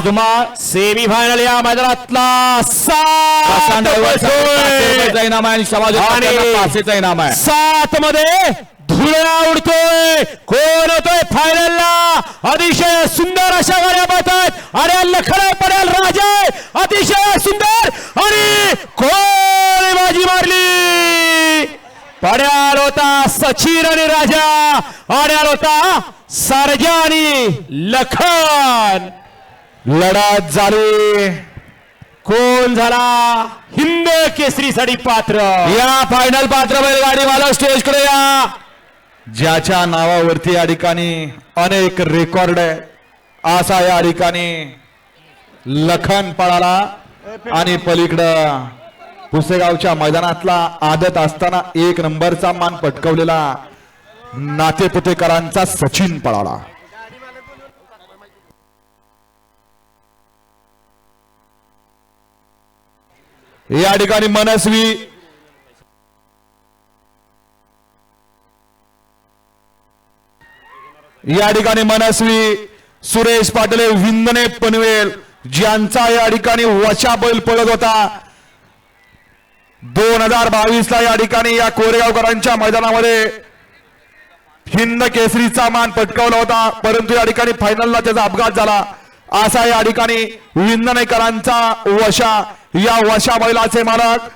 Semi final या मैदानातला इनाम आहे आणि समाजाचा इनाम आहे। 7 मध्ये धुळा उडतोय, कोण होतोय फायनलला? अतिशय सुंदर अशा गाड्या पाहतात आणि लखडा पडेल राजा अतिशय सुंदर आणि कोण बाजी मारली? पड्याल होता सचिन आणि राजा, आड्याल होता सर्जा आणि लखन। लढत झाली, कोण झाला हिंद केसरीसाठी पात्र? या फायनल पात्र बैलगाडी मला स्टेज कडे या। ज्याच्या नावावरती या ठिकाणी अनेक रेकॉर्ड आहे, असा या ठिकाणी लखन पळाला आणि पलीकडं पुसेगावच्या मैदानातला आदत असताना 1 नंबरचा मान पटकवलेला नातेपुतेकरांचा सचिन पळाला। या ठिकाणी मनस्वी सुरेश पाटील विंदने पनवेल ज्यांचा या ठिकाणी वशा बैल पळत होता 2022 ला या ठिकाणी या कोरेगावकरांच्या मैदानामध्ये हिंद केसरीचा मान पटकावला होता, परंतु या ठिकाणी फायनलला त्याचा अपघात झाला। असा या ठिकाणी विंदनेकरांचा वशा, या वशा बैलाचे मालक